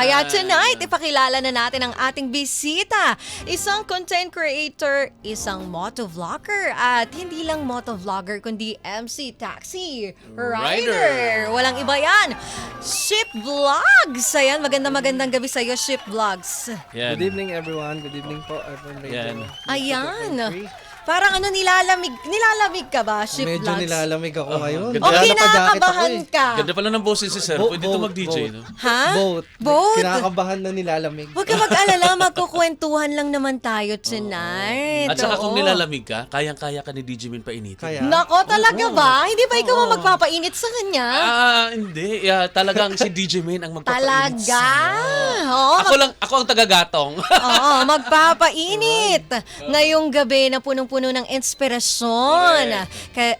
Kaya tonight, ipakilala na natin ang ating bisita. Isang content creator, isang motovlogger, at hindi lang motovlogger, kundi MC Taxi Rider. Walang iba yan. Ship Vlogs. Ayan, magandang gabi sa iyo, Ship Vlogs. Yan. Good evening everyone. Good evening po. Yan. Ayan. Parang nilalamig ka ba, Ship Medyo Vlogs? nilalamig ako ngayon. O kinakabahan ka? Ganda pala ng boses si Sir. Pwede ito mag-DJ, no? Ha? Both. Both? Kinakabahan na nilalamig. Huwag ka mag-alala, magkukwentuhan lang naman tayo tonight. At saka kung Oo. nilalamig ka, kayang-kaya ka ni DJ Min painitin. Kaya, Nako, talaga ba? Hindi ba ikaw ang magpapainit sa kanya? Hindi. Talagang si DJ Min ang magpapainit. Talaga? Oo, Ako ang tagagatong. Oo, magpapainit. Ngayong gabi na punong-puno ng inspirasyon.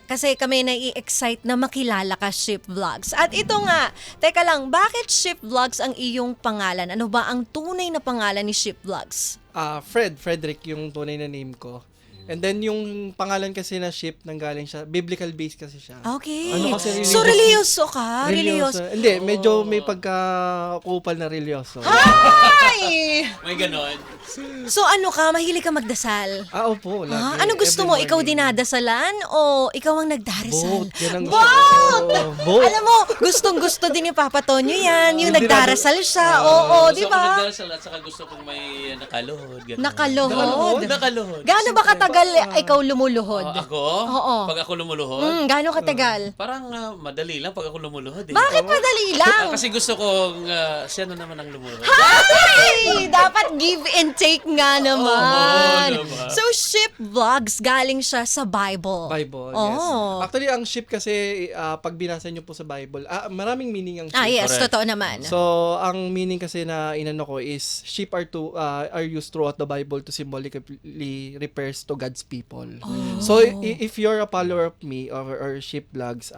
Kasi kami nai-excite na makilala ka, Ship Vlogs. At ito nga, teka lang, bakit Ship Vlogs ang iyong pangalan? Ano ba ang tunay na pangalan ni Ship Vlogs? Frederick yung tunay na name ko. And then yung pangalan kasi na Ship, nanggaling siya, biblical base kasi siya. Okay. Ano kasi So, religyoso ka? Religyoso. Hindi, medyo may pagka-kupal na religyoso. Ay! May ganon. So ano ka? Mahilig ka magdasal? Opo. Lagi. Ano gusto Every mo? Ikaw morning. dinadasalan o ikaw ang nagdarasal? Both. Yan ang gusto Both! ko. Both. Alam mo, gustong-gusto din ni Papa Tonyo yan. Yung Yung nagdarasal siya. Oo, di Gusto ko ba? magdarasal at saka gusto kong may nakaluhod. Ganon. Nakaluhod. Nakaluhod. Gaano ba katagal ikaw lumuluhod? Ako? Oo. Pag ako lumuluhod? Gaano katagal? Parang madali lang pag ako lumuluhod. Eh. Bakit madali lang? Kasi gusto kong siya na naman ang lumuhod. Ay! Dapat give and take nga naman. Oo, naman. So, Ship Vlogs, galing siya sa Bible. Bible, yes. Oh. Actually, ang ship kasi, pag binasa nyo po sa Bible, maraming meaning ang ship. Yes, Correct. totoo naman. So, ang meaning kasi na inano ko is sheep are used throughout the Bible to symbolically refers to God's people. So, if you're a follower of me or sheep vlogs,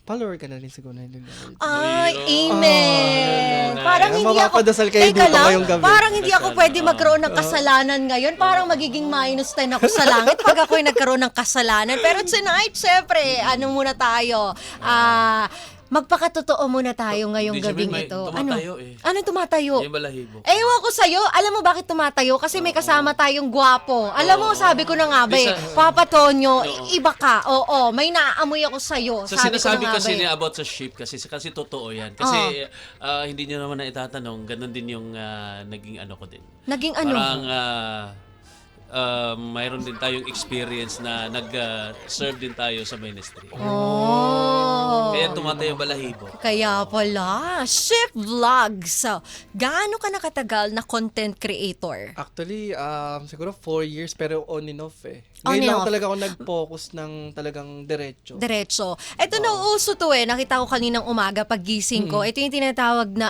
follower ka na rin siguro ng Lord. Ay, amen. Parang hindi ako, Mapapadasal kayo teka dito lang, ngayong gabi. parang hindi ako pwede magkaroon ng kasalanan ngayon. Parang magiging minus 10 ako sa langit pag ako'y nagkaroon ng kasalanan. Pero tonight, syempre, ano muna tayo? Magpakatotoo muna tayo ngayong Di, gabing may ito. tumatayo eh. Ano tumatayo? Yung balahibo. Ewan ko sa'yo, alam mo bakit tumatayo? Kasi may kasama tayong gwapo. Alam mo, sabi ko na nga ba eh, Papa Tonyo, iba ka. Oo, may naaamoy ako sa'yo. So Sabi ko sinasabi na nga kasi ba eh. niya about sa sheep kasi totoo yan. Kasi hindi niyo naman na itatanong, ganun din yung naging ano ko din. Naging ano? Parang mayroon din tayong experience na nag-serve din tayo sa ministry. Oh. Kaya tumatayo yung balahibo. Kaya pala, Ship Vlogs. So, gaano ka nakatagal na content creator? Actually, siguro 4 years pero on and off eh. On Ngayon and lang off. talaga ako nag-focus ng talagang diretso. Diretso. Ito nauuso to eh. Nakita ko kaninang umaga paggising ko. Ito yung tinatawag na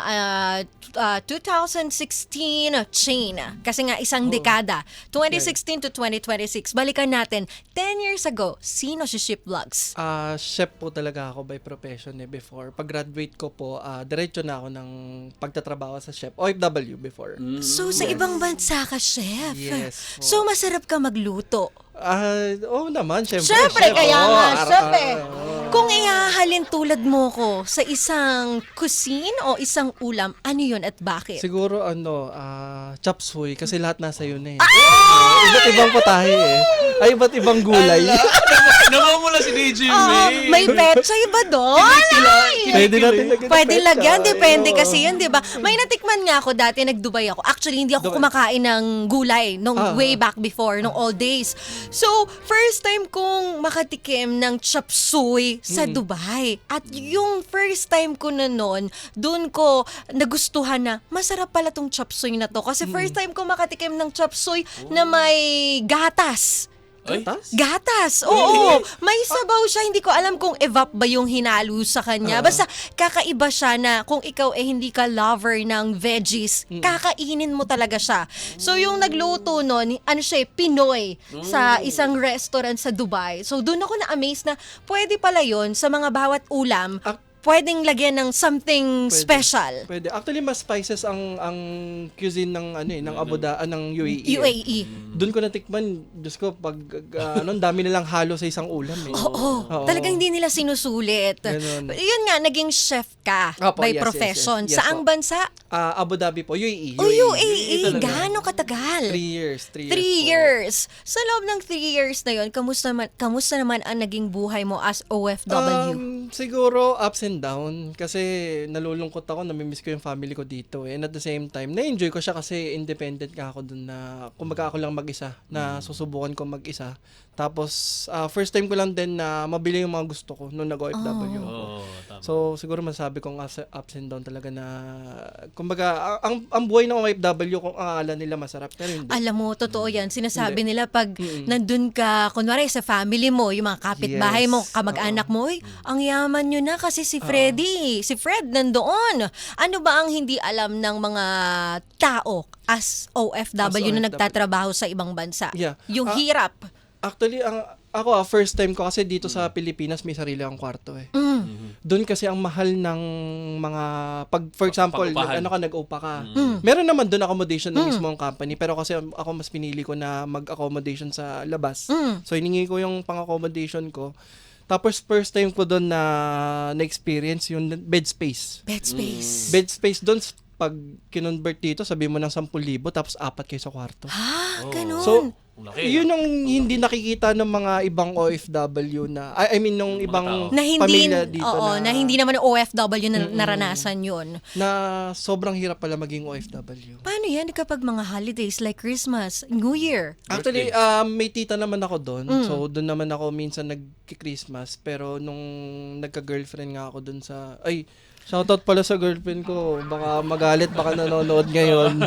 2016 chain. Kasi nga isang dekada. 2016 to 2026. Balikan natin. 10 years ago, sino si Ship Vlogs? Chef po talaga ako by profession eh before. Pag-graduate ko po, diretso na ako ng pagtatrabaho sa chef. OFW before. So, sa ibang bansa ka, chef? Yes. So, masarap ka magluto? Oo naman, syempre. Siyempre, chef. kaya Oo, nga, chef eh. oo. Kung ihahalin tulad mo ko sa isang cuisine o isang ulam, ano yun at bakit? Siguro chop suey kasi lahat nasa yun eh. Iba't ibang putahe eh. Ay, iba't ibang gulay. Namamula si DJ May pechay ba doon? Pwede natin lagyan ng Pwede petsa. lagyan, depende Oo. kasi yun, di ba? May natikman nga ako dati, nag-Dubai ako. Actually, hindi ako kumakain ng gulay nung way back before, nung old days. So, first time kong makatikim ng chop suey sa Dubai. At yung first time ko na nun, dun ko nagustuhan na masarap pala tong chop suey na to. Kasi first time ko makatikim ng chop suey na may gatas. Ay, Gatas, oo. May sabaw siya, hindi ko alam kung evap ba yung hinalo sa kanya. Basta kakaiba siya na kung ikaw hindi ka lover ng veggies, kakainin mo talaga siya. So yung nagluto nun, Pinoy sa isang restaurant sa Dubai. So doon ako na-amaze na pwede pala yon sa mga bawat ulam. pwedeng lagyan ng something Pwede. special. Pwede. Actually, mas spices ang cuisine ng ng ng UAE. UAE. Doon ko natikman, Diyos ko, pag ang dami nilang halo sa isang ulam eh. Oo. Oo. Talagang hindi nila sinusulit. Ganun. Yun nga, naging chef ka Opo, by yes, profession. yes, yes. Yes, Saang po. bansa? Abu Dhabi po, UAE. O UAE. talaga. Gaano katagal? 3 years. 3 years. 3 po. years. Sa loob ng 3 years na yun, kamusta naman ang naging buhay mo as OFW? Siguro ups and down kasi nalulungkot ako, namimiss ko yung family ko dito and at the same time na-enjoy ko siya kasi independent ka ako dun na kumbaga ako lang mag-isa na susubukan ko mag-isa. Tapos first time ko lang din na mabili yung mga gusto ko nung nag-OFW ako. Tama. So siguro masabi kong ups and down talaga na kumbaga ang buhay ng OFW kung akala nila masarap pero hindi. Alam mo, totoo yan. Sinasabi nila pag nandun ka, kunwari sa family mo, yung mga kapitbahay Yes. mo, kamag-anak mo, "Uy, ang yaman nyo na kasi si Freddy, si Fred nandoon." Ano ba ang hindi alam ng mga tao as OFW na OFW. nagtatrabaho sa ibang bansa? Yeah. Yung hirap. Actually, ako first time ko kasi dito sa Pilipinas may sarili akong kwarto eh. Doon kasi ang mahal ng mga for example, Pag-upahan. nag-upa ka. Meron naman doon accommodation ng mismong company pero kasi ako mas pinili ko na mag-accommodation sa labas. So hiningi ko yung pang-accommodation ko. Tapos first time ko doon na-experience yung bed space. Bed space. Bed space doon pag kinonvert dito, sabi mo ng 10,000 tapos 4 kayo sa kwarto. Ganun. So, Ang laki, yun ang hindi nakikita ng mga ibang OFW na, I mean, nung ibang na hindi, pamilya dito na hindi naman OFW na naranasan yun. na sobrang hirap pala maging OFW. Paano yan kapag mga holidays like Christmas, New Year? Actually, may tita naman ako doon. So, doon naman ako minsan nag-Christmas. Pero nung nagka-girlfriend nga ako doon sa... Ay, shoutout pala sa girlfriend ko. Baka magalit, baka nanonood ngayon.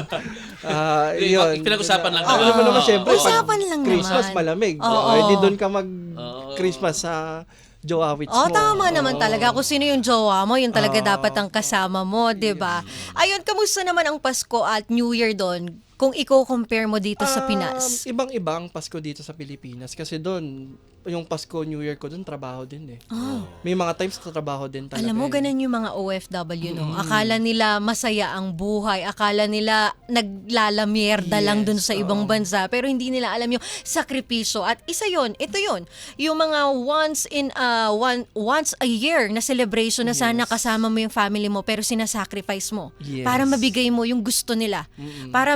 Yun. Pinag-usapan lang. Alam mo naman, syempre, Usapan lang Christmas naman. malamig. Oo. Hindi doon ka mag-Christmas sa Joawits mo. Tama naman talaga. Kung sino yung jowa mo, yun talaga dapat ang kasama mo, di ba? Ayun, kamusta naman ang Pasko at New Year doon? Kung i-compare mo dito sa Pinas. Ibang-ibang Pasko dito sa Pilipinas. Kasi doon, yung Pasko, New Year ko doon, trabaho din eh. May mga times na trabaho din talaga. Alam mo, ganun yung mga OFW, no? Akala nila masaya ang buhay. Akala nila naglalamierda lang dun sa ibang bansa. Pero hindi nila alam yung sakripisyo. At isa yon, ito yon, yung mga once a year na celebration na sana kasama mo yung family mo pero sinasacrifice mo. Yes. Para mabigay mo yung gusto nila. Para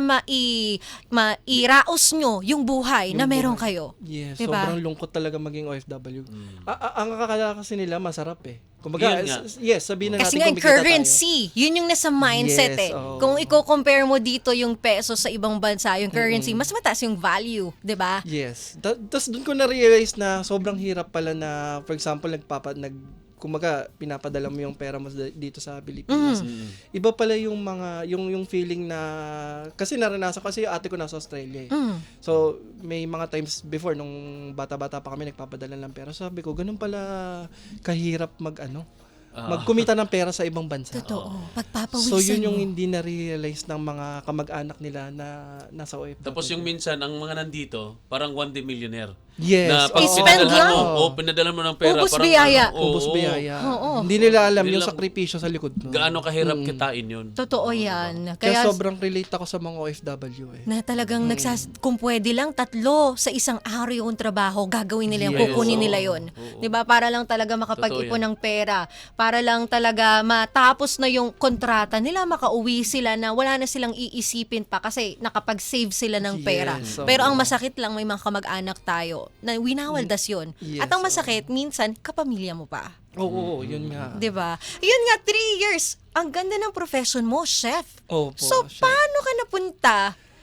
mairaos nyo yung buhay na meron kayo. Yes, Diba? sobrang lungkot talaga maging OFW. Ang akala kasi nila masarap eh. Kumbaga, Yun nga. yes, sabihin na Kasi natin nga, kumikita currency. Yun yung nasa mindset Yes, eh. oo. Kung i-compare mo dito yung peso sa ibang bansa, yung currency, mas mataas yung value, di ba? tayo. Yes. Tapos doon ko na-realize na sobrang hirap pala na, for example, kumaga, pinapadala mo yung pera mo dito sa Pilipinas. Iba pala yung mga, yung feeling na, kasi naranasan, kasi yung ate ko nasa Australia eh. So, may mga times before, nung bata-bata pa kami, nagpapadala ng pera. Sabi ko, ganun pala kahirap magkumita ng pera sa ibang bansa. Totoo. Pagpapawisan So, yun yung mo. hindi na-realize ng mga kamag-anak nila na nasa OFW. Tapos yung minsan, ang mga nandito, parang one day millionaire. Yes. Na pag oo. Spend lang. pinadala mo ng pera. Ubus parang, biyaya. Ubus biyaya. Oo. Hindi nila alam Hindi yung lang- sakripisyo sa likod nun. Gaano kahirap kitain yun. Totoo yan. Kaya Kaya sobrang relate ako sa mga OFW eh. na talagang kung pwede lang 3 sa isang araw yung trabaho, gagawin nila yung Yes. kukunin nila Oo. yon. 'Di ba? Para lang talaga makapag-ipon ng pera, para lang talaga matapos na yung kontrata nila, makauwi sila na wala na silang iisipin pa kasi nakapag-save sila ng pera. Yes, oo. Pero ang masakit lang, may mga kamag-anak tayo na winawaldas yun. Yes, At ang masakit, minsan kapamilya mo pa. Oo, yun nga. 'Di ba? Yun nga, 3 years. Ang ganda ng profession mo, chef. Opo, So, chef. paano ka napunta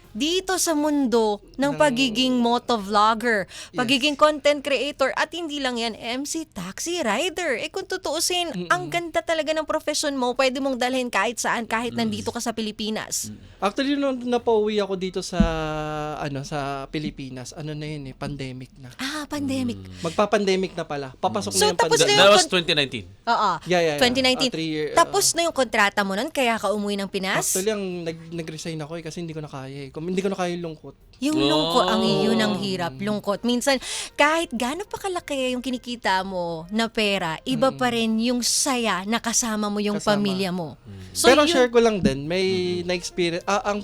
dito sa mundo ng pagiging motovlogger, pagiging content creator, at hindi lang yan, MC, taxi rider. Kung tutuusin, ang ganda talaga ng profession mo, pwede mong dalhin kahit saan, kahit nandito ka sa Pilipinas. Actually, nung napauwi ako dito sa sa Pilipinas, na yun eh, pandemic na. Pandemic. Magpa-pandemic na pala. Papasok So, na yung tapos pandemic. na That yung was 2019. Oo. Yeah. 2019. 3 year, Tapos na yung kontrata mo nun, kaya ka umuwi ng Pinas? Actually, nag-resign ako kasi hindi ko na kaya eh. Hindi ko na kaya yung lungkot. Yung lungkot, ang Oh. yun ang hirap, lungkot. Minsan, kahit gaano pa kalaki yung kinikita mo na pera, iba pa rin yung saya na kasama mo yung Kasama. pamilya mo. So, Pero yun- share ko lang din, may na-experience, ang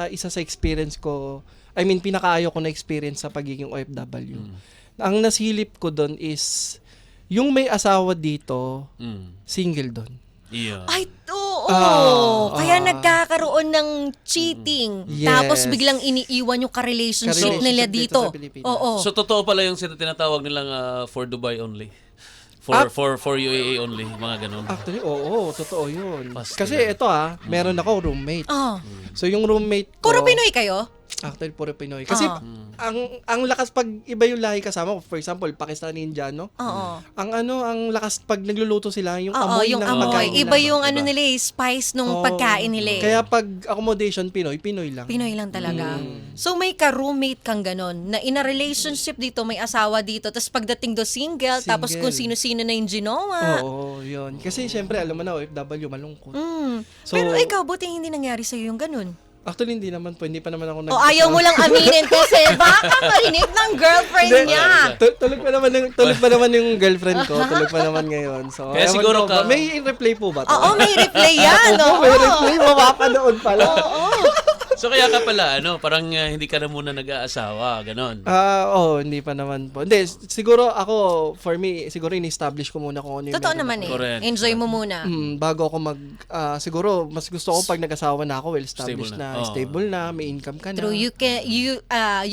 isa sa experience ko, pinakaayaw ko na experience sa pagiging OFW. Ang nasilip ko doon is, yung may asawa dito, single doon. Yeah. Ay, oo. Kaya nagkakaroon ng cheating. Yes. Tapos biglang iniiwan yung ka-relationship nila dito dito. sa Pilipinas. Oo. So totoo pala yung tinatawag nilang for Dubai only. For UAE only, mga ganun. Actually, oo, totoo yun. Basta Kasi yan. ito meron ako roommate. Oh. So yung roommate ko, Puro Pinoy kayo? actually puro Pinoy. Kasi Ah. ang lakas pag iba yung lahi kasama ko, for example, Pakistani, Indiano. Oo. Ang lakas pag nagluluto sila, yung Oo, amoy yung ng amoy. pagkain nila. Iba yung Iba. ano nila eh, spice nung Oo. pagkain nila eh. Kaya pag accommodation Pinoy lang. Pinoy lang talaga. So may ka-roommate kang ganon, na in a relationship dito, may asawa dito, tapos pagdating do single, tapos kung Single. sino-sino na yung ginawa. Oo, yun. Kasi syempre, alam mo na, OFW, malungkot. So, Pero ikaw, buti hindi nangyari sa'yo yung ganun. Actually, hindi pa naman ako O ayaw mo lang aminin kasi baka marinig ng girlfriend Hindi. niya. Tulog pa naman yung girlfriend ko. Tulog pa naman ngayon. So, Kaya ewan siguro ko ba, ka- may replay po ba to? Oo, may replay yan. Oo, Oo. may replay. Mapapanood pala. So kaya ka pala, parang hindi ka na muna nag-aasawa, ganon. Hindi pa naman po. Hindi, siguro ako, for me, siguro in-establish ko muna kung ano yung Totoo meron naman ako. eh. Correct. Enjoy mo muna. Bago ako siguro, mas gusto ko pag nag-asawa na ako, well-established Stable na. na. Oo. Stable na, may income ka na. True, you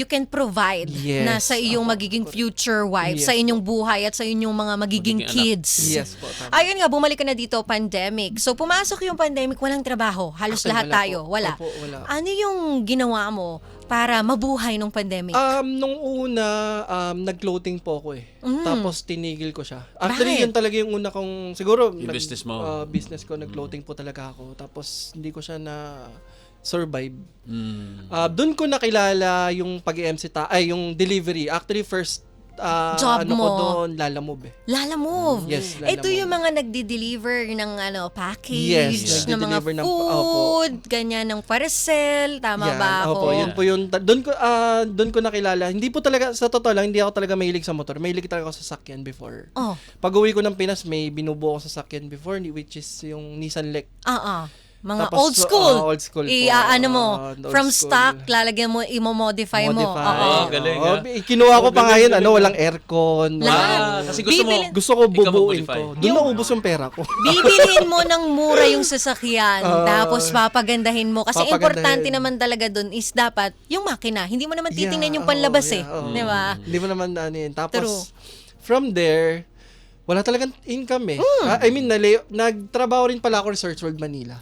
can provide Yes. na sa iyong magiging future wife, Yes. sa inyong buhay at sa inyong mga magiging Magiging anak. kids. Yes po, tama. Ayun nga, bumalik ka na dito, pandemic. So pumasok yung pandemic, walang trabaho. Halos Actually, lahat wala tayo, po. wala. Opo, wala. Ano yung ginawa mo para mabuhay nung pandemic? Nung una, nag-clothing po ako eh. Tapos tinigil ko siya. Actually, Bakit? yun talaga yung una kong, siguro, Yung business mo. Business ko, nag-clothing po talaga ako. Tapos, hindi ko siya na survive. Mm. Doon ko nakilala yung pag-MC yung delivery. Actually, first Job ko mo. doon, Lalamove eh. Lala Move. Yes, Lala Ito Move. yung mga nagdi-deliver ng package, Yes, ng mga nagdi-deliver ng- food, ganyan ng parcel, tama Yan, ba ako? Opo, yun po yun. Doon ko nakilala. Hindi po talaga, sa totoo lang, hindi ako talaga mahilig sa motor. Mahilig talaga ako sa sakyan before. Oh, Pag uwi ko ng Pinas, may binubuo ako sa sakyan before, which is yung Nissan Lec. mga Tapos, old school. old school po. Ano mo, Old from school. stock, lalagyan mo, imo-modify mo. Oh, galing, ah. Kinuha ko pa galing, ngayon, galing. walang aircon. Lahat. Kasi gusto mo, Bibili- Gusto ko Ikaw bubuin mag-modify. ko. Doon naubos yung pera ko. Bibilhin mo ng mura yung sasakyan, tapos papagandahin mo. Kasi Papagandahin. importante naman talaga dun is dapat yung makina. Hindi mo naman titingnan yung panlabas oo. Di ba? Hindi mo naman yun. Tapos, True. from there, wala talagang income eh. Nagtrabaho rin pala ako Resorts World Manila.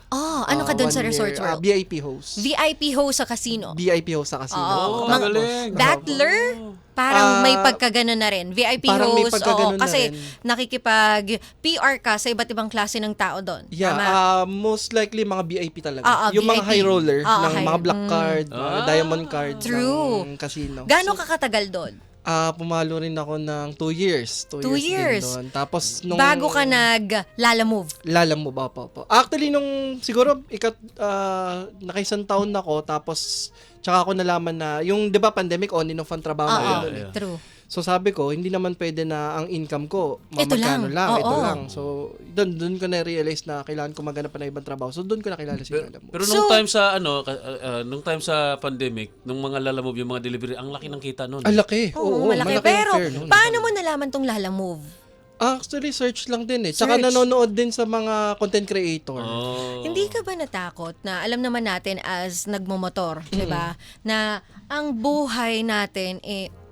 Ano ka dun 1 sa Resort year, World? VIP host. VIP host sa casino. VIP host sa casino. Oo. Oh, galing. Battler, parang may pagkagano na rin. VIP parang may host, pagkaganon na kasi rin. nakikipag-PR ka sa iba't ibang klase ng tao doon. Yeah, Tama? most likely mga VIP talaga. Oo, Yung mga VIP. high roller Oo, ng mga high- black card, mga diamond card True. ng casino. Gaano ka katagal doon? Pumalo rin ako ng 2 years. 2 2 years. years. Din doon. Tapos nung Bago ka nag-Lala Move. Lalamove po. Actually nung siguro nakaisang taon na ako tapos tsaka ako nalaman na yung 'di ba pandemic on and off ang trabaho Oo, namin. yeah. true. So sabi ko, hindi naman pwede na ang income ko Ito lang. magkano lang, ito Oo. lang. So doon ko na realize na kailangan ko maghanap pa ng ibang trabaho. So doon ko nakilala si Lalamove. Pero nung time sa nung time sa pandemic, nung mga Lalamove, yung mga delivery, ang laki ng kita noon. Ang laki. Oo, malaki. ang Pero, fair nun. paano mo nalaman tong Lala Move? Actually, search lang din eh. Tsaka Search. nanonood din sa mga content creator. Oh. Hindi ka ba natakot na alam naman natin as nagmomotor, di ba? Na ang buhay natin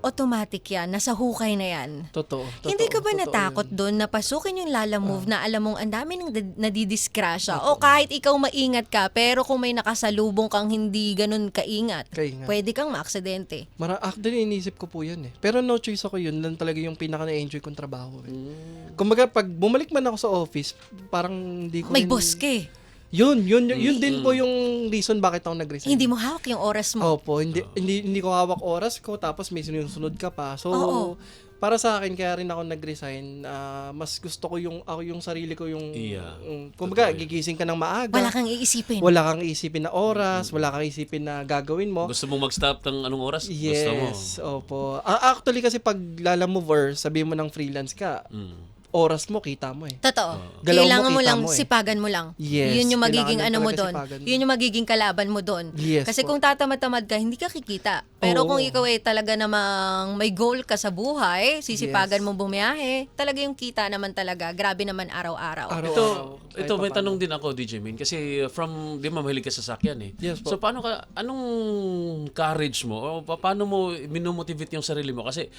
automatic yan, nasa hukay na yan. Totoo. Hindi ka ba totoo natakot yun. doon na pasukin yung Lala Move na alam mong ang dami nang nadidiskrasya o kahit ikaw maingat ka pero kung may nakasalubong kang hindi ganun kaingat, Kaingat. pwede kang maaksidente. Actually, inisip ko po yan eh. Pero no choice ako yun. Lang talaga yung pinaka na-enjoy kong trabaho eh. Kumbaga, pag bumalik man ako sa office, parang hindi ko May rin- boss ka eh. Yun din po yung reason bakit ako nag-resign. Hindi mo hawak yung oras mo. Opo, hindi ko hawak oras ko, tapos may sinusunod ka pa. So, Oo. para sa akin, kaya rin ako nag-resign. Mas gusto ko ako yung sarili ko yung, Yeah. kumbaga, Totoo yun. gigising ka ng maaga. Wala kang iisipin. Wala kang isipin na oras, wala kang isipin na gagawin mo. Gusto mong mag-stop ng anong oras? Gusto mo. Yes, opo. Actually kasi pag lalamove or sabihin mo ng freelance ka, oras mo, kita mo eh. Totoo. Galaw mo, Kailangan mo kita lang, mo eh. sipagan mo lang. Yes, Yun yung magiging kailangan ano mo talaga doon. sipagan mo. Yun yung magiging kalaban mo doon. Yes Kasi po. kung tatamad-tamad ka, hindi ka kikita. Pero Oo. kung ikaw ay talaga namang may goal ka sa buhay, sisipagan Yes. mo bumiyahe, talaga yung kita naman talaga. Grabe naman araw-araw. Araw-araw. Ito may Kahit tanong din ako, DJ Min, kasi di ba mahilig ka sa sakyan eh. Yes po. So anong courage mo? O paano mo minumotivate yung sarili mo? Kasi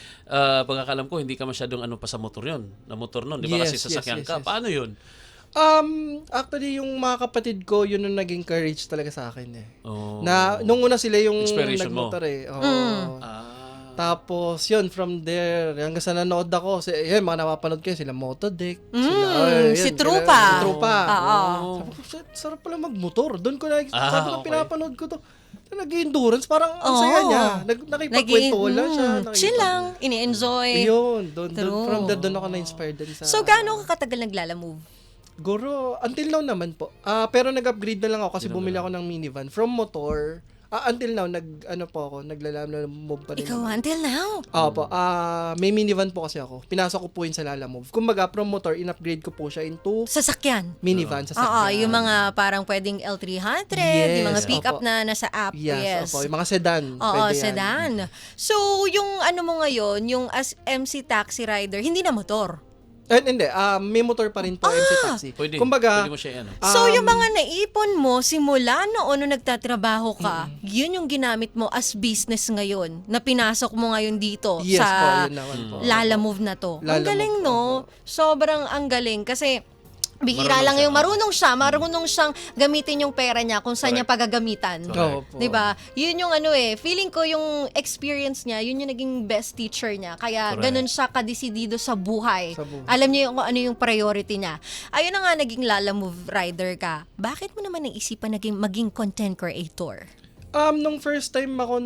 pagkakalam ko, hindi ka masyadong pa sa motor yun. Na motor nun, di ba? Kasi Yes, sasakyan yes, ka. yes. Paano yun? Actually, yung mga kapatid ko, yun yung naging courage talaga sa akin eh. Oh. Na, nung una sila yung Inspiration mo. nagmotor eh. Oo. Ah. Tapos, yun, from there, hanggang sa nanood ako, yun, mga napapanood ko yun, sila Motodeck, sila, si yun, Trupa. Si Trupa. Oo. Sabi ko, sarap pala magmotor. Doon ko sabi ko, okay. pinapanood ko to. Nag-endurance, parang ang saya niya. Nakipagkwentuhan lang siya. Chill lang, ini-enjoy. Yun, True. from there, doon ako na-inspired din sa... So, gaano ka katagal naglalamove? Guro, until now naman po. Pero nag-upgrade na lang ako kasi bumili ako ng minivan. From motor, until now, naglalamove pa rin. Ikaw, ako. until now? Opo, may minivan po kasi ako. Pinasok ko po yun sa Lalamove. Kumbaga, from motor, in-upgrade ko po siya into Sasakyan. minivan sa Oo, sakyan. yung mga parang pwedeng L300, yung mga Yes, pick-up opo. na nasa app. Yes, Yes. opo. Yung mga sedan. Oo, pwede yan. sedan. So, yung ano mo ngayon, yung as MC taxi rider, hindi na motor. Hindi, may motor pa rin po MC Taxi. Pwede. Kumbaga, Pwede mo siya So, yung mga naipon mo, simula noon nung nagtatrabaho ka, yun yung ginamit mo as business ngayon, na pinasok mo ngayon dito yes po, sa yun naman po. Lalamove na to. Ang Lalamove galing, po, no? Sobrang ang galing. Kasi, bihira Marunong lang siya. yung marunong siyang gamitin yung pera niya kung saan niya pagagamitan. Oo po. 'Di ba? Yun yung feeling ko yung experience niya, yun yung naging best teacher niya. Kaya Correct. ganun siya kadesidido sa buhay. Sa buhay. Alam niya yung kung ano yung priority niya. Ayun na nga naging Lalamove rider ka. Bakit mo naman naisipan maging content creator? Nung first time ako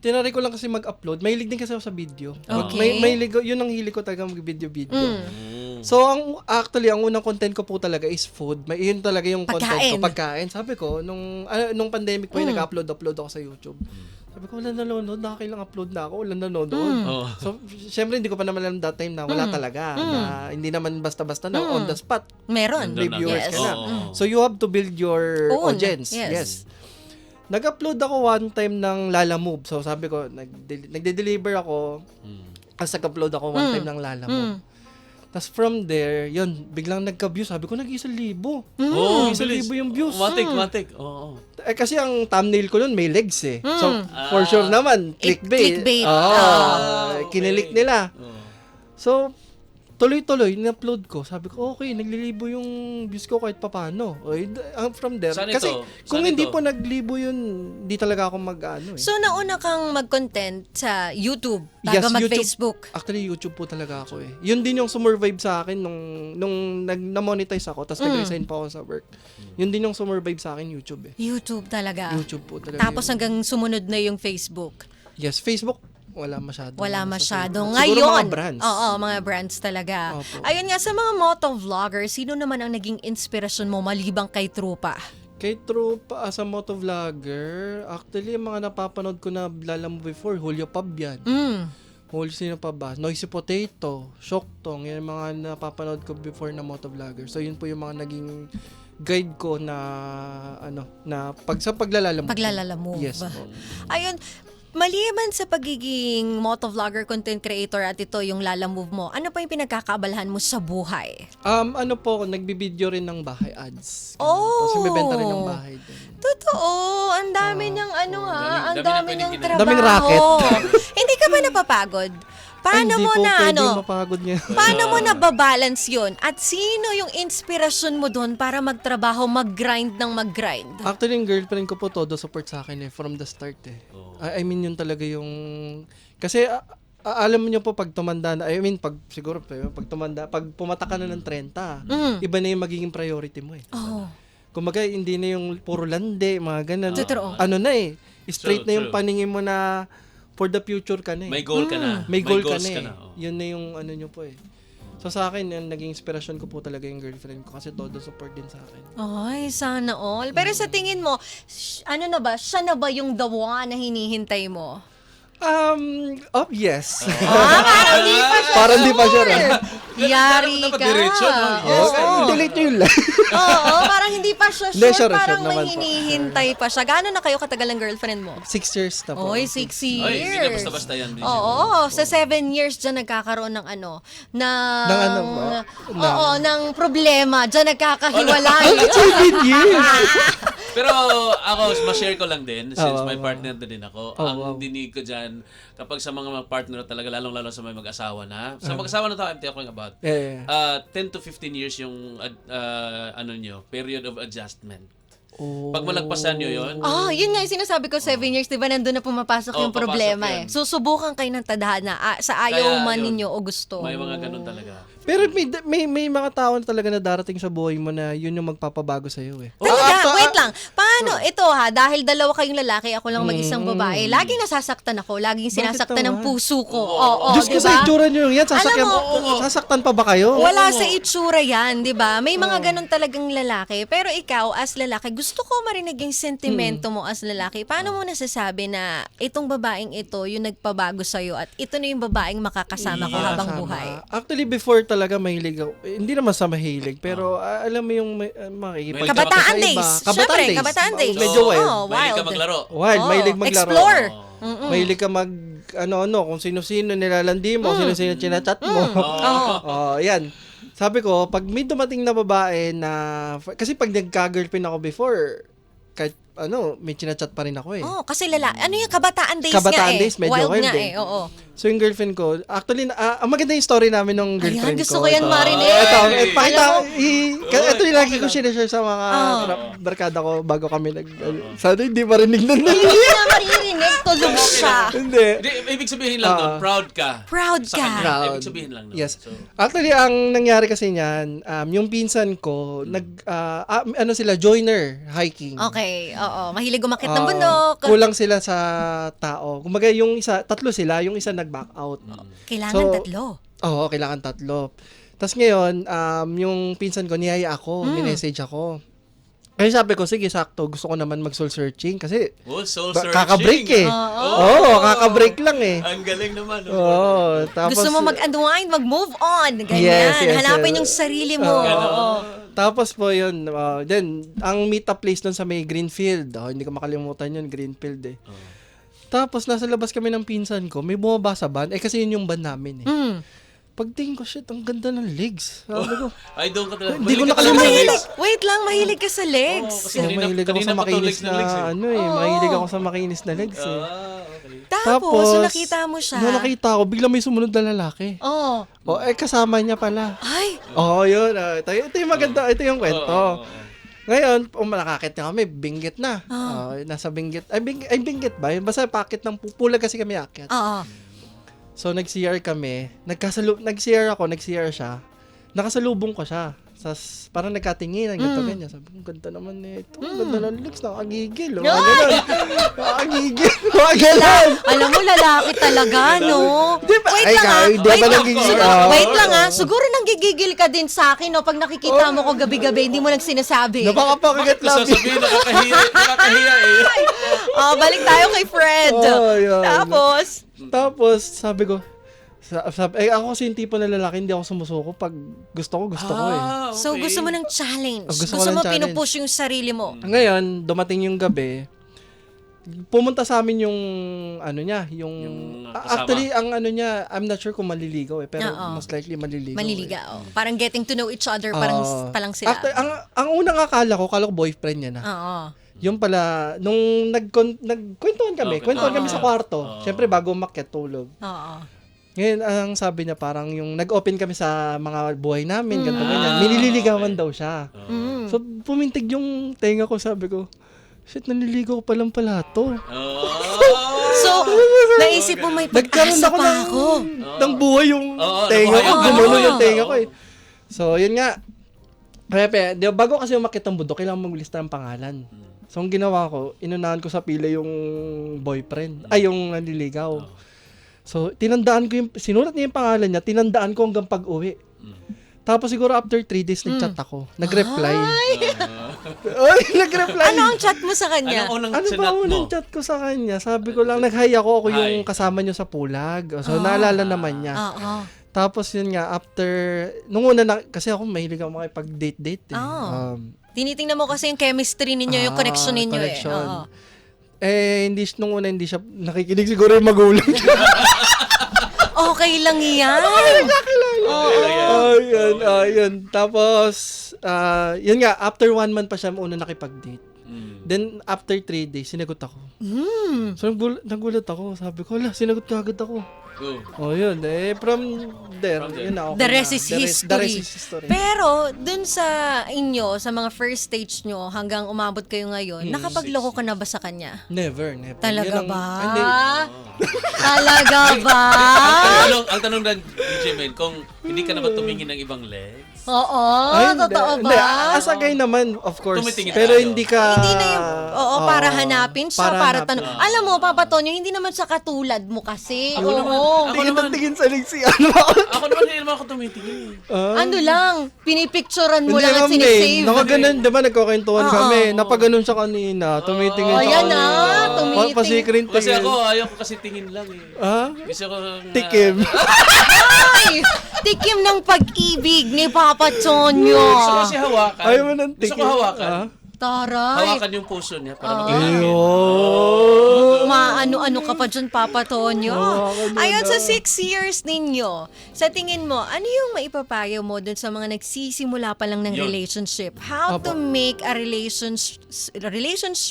tinry ko lang kasi mag-upload. Mahilig din kasi ako sa video. Okay. Yun ang hilig ko talaga mag-video-video. Mm. So, actually, ang unang content ko po talaga is food. Yun talaga yung content ko, pagkain. Sabi ko, nung pandemic po, upload ako sa YouTube. Sabi ko, wala nanonood, nakakailang upload na ako, wala nanonood. Oh. So, syempre, hindi ko pa naman alam that time na wala talaga. Na hindi naman basta-basta na on the spot. Meron. Nandun na. Reviewers Yes. ka na. Oo. So, you have to build your Own. audience. Yes. Yes. Nag-upload ako one time ng Lalamove. So, sabi ko, nagde-deliver ako. Tapos nag-upload ako one time ng Lalamove. Tapos from there, yun, biglang nagka-view. Sabi ko, nag-1,000. Oh, Nag-1,000 yung views. Matik. Oo. Kasi ang thumbnail ko nun may legs eh. So, for sure naman, clickbait. Clickbait. Kinilik nila. So, tuloy-tuloy, in-upload ko. Sabi ko, okay, naglilibo yung views ko kahit papano. From there. Saan Kasi ito? kung Saan hindi ito? po naglibo yun, di talaga ako mag-ano eh. So, nauna kang mag-content sa YouTube bago Yes, mag-Facebook. Actually, YouTube po talaga ako eh. Yun din yung sumurvive sa akin nung na-monetize ako, tapos nag-resign pa ako sa work. Yun din yung sumurvive sa akin, YouTube eh. YouTube talaga. YouTube po talaga. Tapos yun. hanggang sumunod na yung Facebook. Yes, Facebook, wala masyado. Wala masyado. Siguro Ngayon, mga brands. Oo, mga brands talaga. Opo. Ayun nga, sa mga motovlogger, sino naman ang naging inspirasyon mo malibang kay Trupa? Kay Trupa, as a motovlogger, actually, yung mga napapanood ko na Lalamove before, Julio Pabian. Sino pa ba? Noisy Potato, Shoktong, yan yung mga napapanood ko before na motovlogger. So, yun po yung mga naging guide ko na, sa paglalalamove. Paglalalamove. Yes po. Ayun, maliban sa pagiging motovlogger, content creator at ito yung Lalamove mo, ano pa yung pinagkakaabalahan mo sa buhay? Nagbibideo rin ng bahay ads. Oh! Tapos bibenta rin ng bahay din. Totoo, ang dami niyang ang dami dami na niyang pwedeng trabaho. Daming racket. Hindi ka ba napapagod? Paano Ay, mo hindi po na pwede mapagod niya. Paano mo nababalance yun? At sino yung inspirasyon mo doon para magtrabaho, mag-grind ng mag-grind? Actually, yung girlfriend ko po todo support sa akin from the start eh. I mean, yun talaga yung... Kasi alam niyo po pag tumanda na, pag tumanda, pag pumata ka na ng 30, iba na yung magiging priority mo eh. Oh. Kumbaga, hindi na yung puro lande, mga ganun. Totoo. Ano na eh, straight True, na yung true. paningin mo na for the future ka na eh. May goal ka na. May goal ka goals na eh. oh. Yun na yung ano nyo po eh. So sa akin, yung naging inspirasyon ko po talaga yung girlfriend ko kasi todo support din sa akin. Ay, sana all. Pero sa tingin mo, ano na ba? Siya na ba yung the one na hinihintay mo? Yes. Parang di pa siya. Parang di pa siya rin. Yari Dapat ka. diretso, no? Yes, Oo. delete nyo yun lang. Oo, parang hindi pa siya Hindi, sure. sure Parang naman may po. hinihintay pa siya. Gaano na kayo katagal ng girlfriend mo? 6 years na po. Oy, 6 years. Ay, hindi na basta-basta yan, Bridget. Oo, sa 7 years dyan nagkakaroon ng ano, Ng ano ba? Oo, ng problema. Dyan nagkakahiwalay. 7 years! Pero ako, ma-share ko lang din, since Oo, may oo. partner na din ako. Oo, Ang wow. dinig ko dyan, kapag sa mga partner talaga, lalong-lalo sa may mag-asawa na. Sa mag-asawa na tao, I'm talking about. Eh, 10 to 15 years yung ano nyo, period of adjustment. oh. Pag malagpasan nyo yun, Yun nga yung sinasabi ko, 7 years, di ba nandun na pumapasok Oo, yung problema papasok yun. Susubukan kayo ng tadhana sa ayaw Kaya man yun. ninyo o gusto. may mga ganun talaga. Pero may mga tao na talaga na darating sa buhay mo na yun yung magpapabago sa iyo eh. Talaga, wait lang. Paano? Ito ha, dahil dalawa kayong lalaki, ako lang mag-isang babae, laging nasasaktan ako, laging sinasaktan ng naman? puso ko. Oo, Diyos ko diba? sa itsura nyo yan, Alam sasaktan pa ba kayo? Wala sa itsura yan, di ba? May mga ganun talagang lalaki. Pero ikaw, as lalaki, gusto ko marinig yung sentimento mo as lalaki. Paano mo nasasabi na itong babaeng ito, yung nagpabago sa'yo at ito na yung babaeng makakasama ko habang Kasama. buhay? Actually, before talaga mahilig ako. Hindi naman sa mahilig, pero alam mo yung makikipagtaka Kabataan sa iba. days. Syempre, kabataan days. Medyo wild. Oo, Mahilig ka wild. maglaro. Wild, Oo, mahilig maglaro. Explore. Mahilig ka mag, kung sino-sino nilalandi mo, sino-sino chinachat mo. Oh, yan. Sabi ko, pag may dumating na babae na, kasi pag nagka-girlfriend ako before, kahit may chinachat pa rin ako eh. Oh, kasi ano yung kabataan days Kabataan nga eh. days, medyo wild wild nga eh. Oo. So yung girlfriend ko, actually, maganda yung story namin ng girlfriend Ayan, gusto ko. ko yan Ito. marinig. Ito, Ay. pakita, Alam mo- ito yung lagi ko sinashare sa mga barkada ko bago kami sana hindi marinig na Hindi na maririnig, tulog siya. Hindi. Hindi, ibig sabihin lang doon, proud ka. Proud Sa ka. kanya. Proud. Ibig sabihin lang doon. Yes. So, Actually, ang nangyari kasi niyan, yung pinsan ko, sila, joiner, hiking. Okay, oo. Mahilig umakit ng Ah, bundok. Kulang sila sa tao. Kumbaga, yung isa, tatlo sila, yung isa nag-back out. Kailangan So, tatlo. Oo, kailangan tatlo. Tapos ngayon, yung pinsan ko, niyaya ako, minessage ako. Kaya sabi ko, sige, sakto, gusto ko naman mag-soul searching kasi soul searching. kaka-break eh. Oo. Kaka-break lang eh. Ang galing naman. Oo, tapos, Gusto mo mag-unwind, mag-move on. Ganyan. Yes, yes, Hanapin yes. yung sarili mo. Oo. Oo. Tapos po yun, then, ang meet-up place doon sa may Greenfield. Hindi ko makalimutan yun, Greenfield eh. Tapos, nasa labas kami ng pinsan ko, may bumaba sa van. Kasi yun yung van namin eh. Mm. Pagtingin ko, shit, ang ganda ng legs. Sabi ko, Ay, doon ka talaga. Hindi ko Mahilig ka nakalimutan. sa Mahilig. legs. Wait lang, mahilig ka sa legs. Oo, kasi oh, kanina- mahilig ako kanina sa pa to makinis legs na legs eh. na, mahilig ako sa makinis na legs eh. Okay. Tapos, so nakita mo siya. nung nakita ko, bigla may sumunod na lalaki. Oh. Kasama niya pala. Ay, Yun. Ito yung maganda, ito yung kwento. Oo. Ngayon, nakakit na kami, binggit na. Nasa binggit. Ay, binggit ba? Basta pakit ng pupulag kasi kami akyat. oo. So, nag-CR kami. Nag-CR ako, nag-CR siya. Nakasalubong ko siya. Parang nagkatinginan, ganito, ganyan. Sabi ko, ganda naman nito. Ganda ng legs, nakagigil. Mga ganun. Nakagigil. Mga ganun. Alam mo, lalaki talaga, no? Di ba? Wait Ay, lang, di ba Wait lang. nagigigil? Wait lang, Siguro nanggigigil ka din sa akin, no? Pag nakikita mo ko gabi-gabi, hindi mo lang sinasabi. Napakapakagat Bakit ko lang. sasabihin, nakakahiya eh. Balik tayo kay Fred. Yun. Tapos, Sabi ko, ako kasi yung tipo na lalaki, hindi ako sumusuko. Pag gusto ko eh. so gusto mo ng challenge. Gusto Gusto ko ng mo challenge. pinupush yung sarili mo. Ngayon, dumating yung gabi, pumunta sa amin yung Yung kasama. actually ang I'm not sure kung maliligaw eh, pero Oo. most likely maliligaw. Maliliga, Parang getting to know each other, parang pa lang sila. After, ang unang akala ko boyfriend niya na. Oo. Yung pala, nung nagkwentuhan kami, sa kwarto. Siyempre, bago umakyat, tulog. Oo. Ngayon, ang sabi niya, parang yung nag-open kami sa mga buhay namin, ganito, ganyan. Nililigawan daw siya. Mm. So, pumintig yung tenga ko, sabi ko, shit, naliligaw pa lang pala to. So, naisip mo may Nagkaroon pag-asa ako pa ako. ng buhay yung Oo, tenga ko. nabuhayan. Gumano Oo. yung tenga ko eh. So, yun nga. Kaya, di ba, bago kasi umakyat ng bundok, kailangan maglista ng pangalan. So, ang ginawa ko, inunahan ko sa pila yung boyfriend. Ay, yung nanliligaw. So, tinandaan ko sinulat niya yung pangalan niya, tinandaan ko hanggang pag-uwi. Tapos siguro after 3 days, nag-chat ako. Nag-reply. Ay, nag-reply. Ano ang chat mo sa kanya? Anong unang Ano sinat ba mo? unang chat ko sa kanya? Sabi ko lang, nag-hi ako yung Hi. kasama niyo sa Pulag. So, naalala naman niya. Oo. Tapos yun nga, after, nung una na, kasi ako mahilig ako makipag-date-date eh. Oh. Tinitingnan mo kasi yung chemistry ninyo, yung connection ninyo connection. eh. Oo. Nung una hindi siya nakikinig siguro yung magulang. Okay lang yan. Ayun. Tapos, yun nga, after 1 month pa siya una nakipag-date. Then, after 3 days, sinagot ako. So, nagulat ako. Sabi ko, sinagot ka agad ako. Yun. From there, yun na. Okay The rest na. is The history. rest is history. Pero, dun sa inyo, sa mga first stage nyo, hanggang umabot kayo ngayon, nakapagloko ka na ba sa kanya? Never. Talaga Yun ang- ba? Hindi. Talaga ba? Ang tanong lang, DJ Men, kung hindi ka na ba tumingin ng ibang legs? Oo, Ay, hindi. totoo Hindi, ba? as a guy naman, of course. Tumitingin Pero tayo. hindi ka... Hindi na yung, para hanapin siya, para hanapin. tanong. Alam mo, Papa Tonyo, hindi naman siya katulad mo kasi. Ako naman, Oo. ako Tingin naman, na tingin sa legs si ano. ako naman, hindi naman ako tumitingin. Ano lang, pinipicturean mo Hindi lang at kami. sinisave. Nakaganon, di ba nagkukwentuhan Oo. kami. Napaganon siya kanina. Tumitingin Oh, siya yan kanina. tumitingin. Pasikrin Kasi tingin. ako, ayaw ko kasi tingin lang eh. Ha? Gusto ko Tikim. Ay, tikim ng pag-ibig ni Papa Tonyo. Gusto ko kasi hawakan. Ayaw mo ng Gusto tikim. ko hawakan. Taray. Hawakan yung puso niya para makikita. Ayun. Maano-ano ka pa dyan, Papa Tonyo. Hawakan mo Ayon na. sa 6 years ninyo, sa tingin mo, ano yung maipapayo mo dun sa mga nagsisimula pa lang ng Yun. relationship? How to make a relationship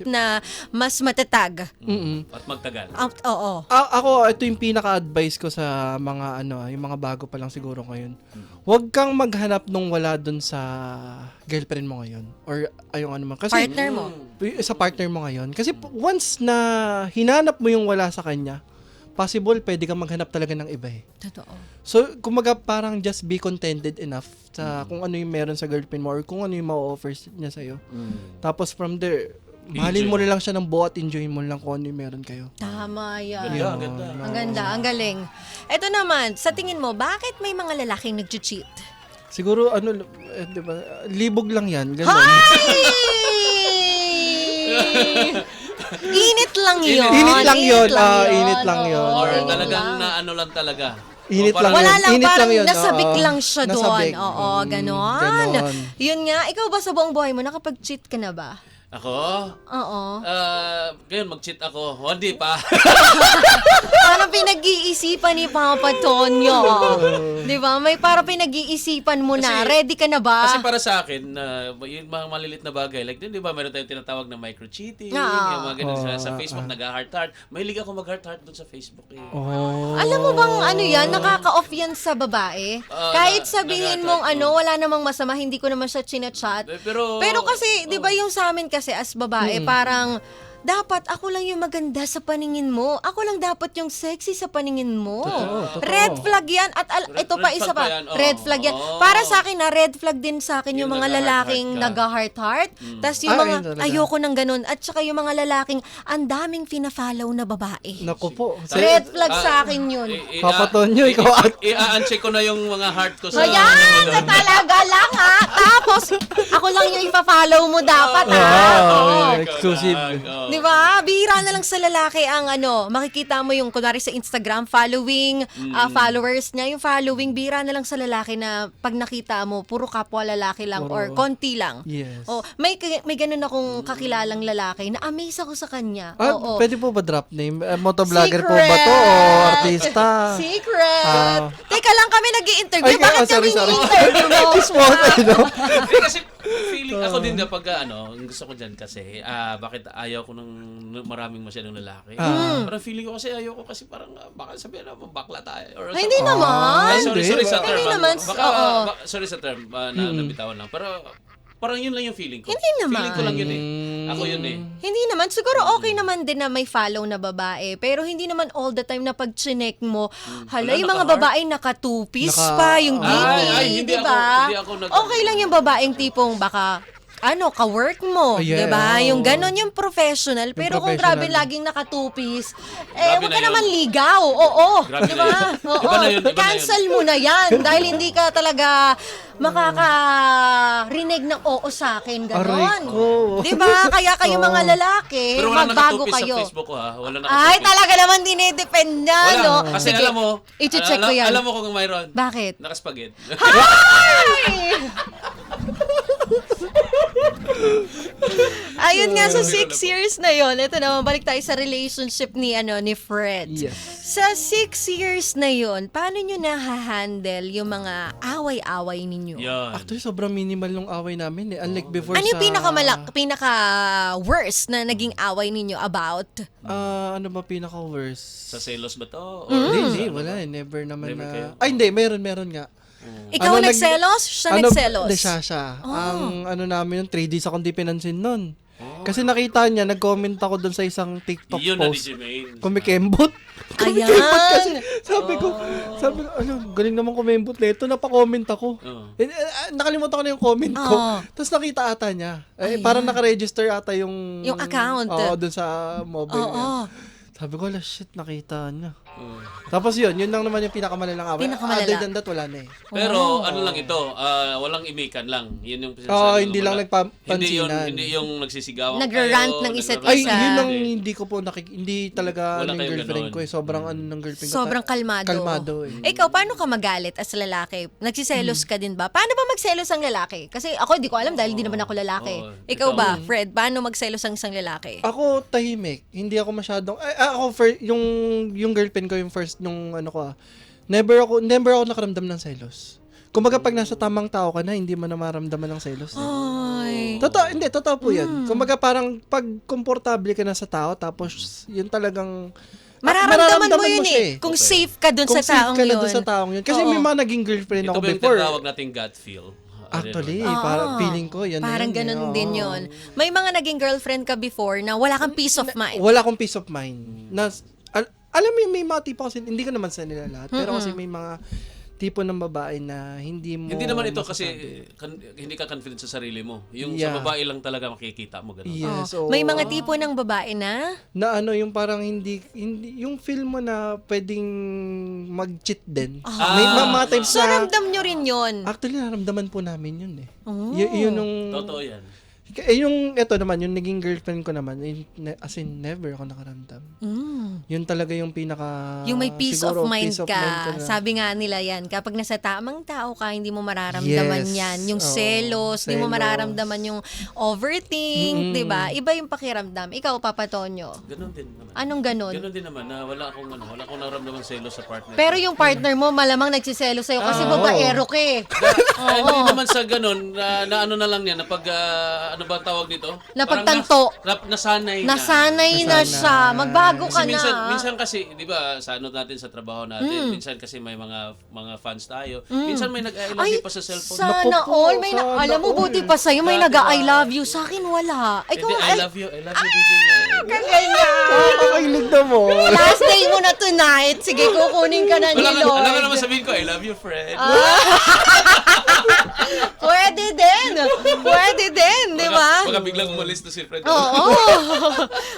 na mas matatag? At magtagal. Oo. Ako, ito yung pinaka-advice ko sa mga yung mga bago pa lang siguro ngayon. Huwag kang maghanap nung wala dun sa girlfriend mo ngayon or ayong ano man. Kasi Partner mo. sa partner mo ngayon. Kasi once na hinanap mo yung wala sa kanya, possible pwede kang maghanap talaga ng iba eh. Totoo. So, kumaga parang just be contented enough sa kung ano yung meron sa girlfriend mo or kung ano yung ma-offer niya sa'yo. Tapos from there, mahalin mo na lang siya ng buo at enjoy mo lang kung ano yung meron kayo. Tama yan. Ganda, ganda. Ang ganda, ang galing. Eto naman, sa tingin mo, bakit may mga lalaking nag-cheat? Siguro, di ba, libog lang yan. Ganun. Init lang yun. Init lang yun. Init lang yun. Oo, Or init talagang lang. na ano lang talaga. Init O, lang parang- Wala yun. lang, Init parang lang yun. nasabik Oo. lang siya doon. Nasabik. Oo, ganon. Ganon. Yun nga, ikaw ba sa buong buhay mo, nakapag-cheat ka na ba? Ako? Oo. Ngayon, mag-cheat ako. O, hindi pa. Parang pinag-iisipan ni Papa Tonyo. Di ba? May parang pinag-iisipan mo na. Kasi- Ready ka na ba? Kasi para sa akin, yung mga malilit na bagay, like din, di ba, meron tayong tinatawag na micro-cheating, yung mga ganun sa Facebook, nag-heart-heart. Mahilig ako mag-heart-heart doon sa Facebook eh. Oh. Alam mo bang ano yan, nakaka-off yan sa babae? Kahit sabihin mong wala namang masama, hindi ko naman siya chinachat. Pero Kasi, di ba yung sa amin kasi as babae, parang, dapat ako lang yung maganda sa paningin mo. Ako lang dapat yung sexy sa paningin mo. Totoo. Red flag yan. At ito pa, red isa flag pa. ba yan? Oo. Red flag yan. Oo. Para sa akin na red flag din sa akin yung Yung mga lalaking nag-heart-heart Tapos yung mga, yun talaga. ayoko ng ganun. At saka yung mga lalaking, ang daming fina-follow na babae. Naku po. Red flag sa akin yun. Papa Tonyo, ikaw I-uncheck ko na yung mga heart ko sa... Ayan, na talaga lang ha. Tapos, ako lang yung ipa-follow mo dapat ha. Oo. Exclusive. Di ba? Bihira na lang sa lalaki ang makikita mo yung kunwari sa Instagram, following, followers niya, yung following, bihira na lang sa lalaki na pag nakita mo, puro kapwa lalaki lang or konti lang. Yes. Oh, may ganun akong kakilalang lalaki na amaze ako sa kanya. Oo. Pwede po ba drop name? Motovlogger po ba to o Secret! artista? Secret! Teka lang kami nag-i-interview. Ay, Bakit sorry, kami sorry. i-interview mo? Kiss mo tayo. Kasi feeling ako din kapag ang gusto ko dyan kasi bakit ayaw ko ng maraming masyadong lalaki. Parang feeling ko kasi ayaw ko kasi parang baka sabihin na bakla tayo. Or Ay, hindi naman. sorry sa term. Hindi naman, Baka, oo. sorry sa term na nabitawan lang. Pero Parang yun lang yung feeling ko. Hindi naman. Feeling ko lang yun eh. Ako yun eh. Hindi naman. Siguro okay naman din na may follow na babae. Pero hindi naman all the time na pag chinek mo, hala, Wala, yung mga naka-heart. babae naka-two-piece pa, yung Ay, gini, hindi di ba? hindi ako Okay lang yung babaeng tipong baka, ka-work mo, Oh, yeah. di ba? Yung Oo. ganon yung professional. Pero kung grabe professional. laging naka-two-piece, Grabe huwag na ka yun. naman ligaw. Oo, Grabe di na ba? yun. Oo, Iba na yun, iba na yun. cancel mo na yan dahil hindi ka talaga makakarinig ng oo sa akin, ganon. Aray ko. Di ba? Kaya kayo mga lalaki, Pero wala magbago nakatupis kayo. sa Facebook ko ha. Wala Ay, nakatupis. talaga naman dinidepend niya, Wala. no? Kasi Sige, alam mo, i-check ko yan. Alam mo kung mayroon. Bakit? Nakaspagit. Ay! Ayun nga, sa 6 years na yon. Ito naman, balik tayo sa relationship ni Fred. Yes. Sa 6 years na yon, paano nyo na-handle yung mga away-away ninyo? Yan. Actually, sobrang minimal nung away namin eh. Unlike before Ano yung sa... pinaka-worst na naging away ninyo about? Ano ba pinaka-worst? Sa selos ba to? Hindi, wala eh. Never naman Never na... kayo? Ay, hindi. Meron nga. Ikaw nagselos? Siya nagselos? Hindi, siya. Ang namin yung 3 days akong di pinansin nun. Kasi nakita niya, nag-comment ako dun sa isang TikTok Yun na post. DJ Main. Kumikembot. Ayan. Kasi sabi ko, galing naman kumembot na ito. Napakomment ako. Oo. Nakalimutan ko na yung comment ko. Oo. Tapos nakita ata niya. Parang nakaregister ata yung... Yung account. Oo, dun sa mobile niya. Oo. Sabi ko, shit, nakita niya. Tapos yun lang naman yung pinakamalalang away. Pinakamalala. Other than that, wala na eh. Pero ano lang ito, walang imikan lang. Yun yung Oo, hindi lang wala. nagpapansinan. Hindi yung nagsisigawan Nagra-rant kayo, ng isa't Ay, isa. yun ang hindi ko po hindi talaga Wala ng kayong girlfriend ganon. ko eh. Sobrang ng girlfriend ko. Sobrang kalmado. Kalmado eh. Ikaw, paano ka magalit as lalaki? Nagsiselos ka din ba? Paano ba magselos ang lalaki? Kasi ako, hindi ko alam dahil hindi naman ako lalaki. Oo. Ikaw ba, Fred? Paano magselos ang isang lalaki? Ako tahimik. Hindi ako masyadong yung girlfriend ko yung first nung never ako nakaramdam ng selos. Kumbaga pag nasa tamang tao ka na, hindi mo na maramdaman ng selos. Ay. Totoo po 'yan. Kumbaga parang pag komportable ka na sa tao tapos yun talagang Mararamdaman mo yun siya eh. Kung safe ka dun Kung sa taong safe ka na yun. dun sa taong yun. Kasi Oo. may mga naging girlfriend Ito ako ba yung before. tinatawag nating gut feel? Actually, Oo. parang feeling ko yan. Parang na yun, ganun eh. din Oo. yun. May mga naging girlfriend ka before na wala kang peace of mind. Wala akong peace of mind. Alam mo, may mga tipo kasi, hindi ko naman sa nila lahat, pero kasi may mga tipo ng babae na hindi mo Hindi naman ito kasi masasabi. hindi ka confident sa sarili mo. Yung Yeah. sa babae lang talaga makikita mo ganun. Yes, Oh. oo. May mga tipo ng babae na na yung parang hindi yung feel mo na pwedeng mag-cheat din. May mga times so na ramdam nyo rin yun. actually naramdaman po namin yun eh. Oh. Yun yung Totoo yan. yung ito naman, yung naging girlfriend ko naman, as in never ako nakaramdam. Yun talaga yung pinaka Yung may peace siguro, of mind peace of ka. mind ko na. Sabi nga nila yan, kapag nasa tamang tao ka, hindi mo mararamdaman Yes. yan. Yung Oo, selos, hindi mo selos. mararamdaman yung overthink, di ba? Iba yung pakiramdam. Ikaw, Papa Tonyo. Ganun din naman. Anong ganun? Ganun din naman na wala akong naramdaman selos sa partner. Pero yung partner mo, malamang nagsiselos sa'yo kasi babaero ka eh. Hindi naman sa ganun na ano na lang yan na pag ano ba tawag dito? Napagtanto. Parang nasanay na. Nasanay na siya. Magbago ka Kasi na. minsan kasi, 'di ba, sa ano natin sa trabaho natin, minsan kasi may mga fans tayo. Minsan may nag-I love you pa sa cellphone. Sana Naku po, all. sana Alam mo, all. buti pa sa'yo, may Diba? nag-I love you. Sa akin, wala. Ikaw, Hindi, I love you DJ. Kakakilig na mo. last day mo na tonight. Sige, kukunin ka na ni Wala ka naman Lord. sabihin ko, I love you, friend. Pwede din. Pwede din, di ba? Baka biglang umalis na si Fred. Oo.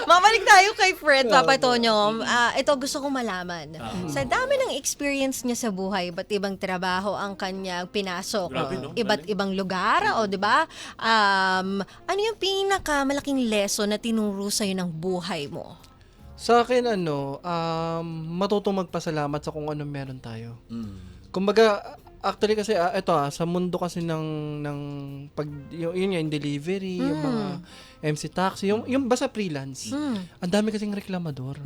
Mabalik tayo kay Fred, Papa Tonyo. Ito gusto kong malaman. Sa dami ng experience niya sa buhay, iba't ibang trabaho ang kanyang pinasok. Grabe, no? Iba't ibang lugar, o di ba? Ano yung pinakamalaking lesson na tinuro sa'yo ng buhay mo? Sa akin matutong magpasalamat sa kung ano meron tayo. Mm. Kumbaga actually kasi sa mundo kasi ng pag yun yung delivery, yung mga MC taxi, yung basta freelance. Ang dami kasing reklamador.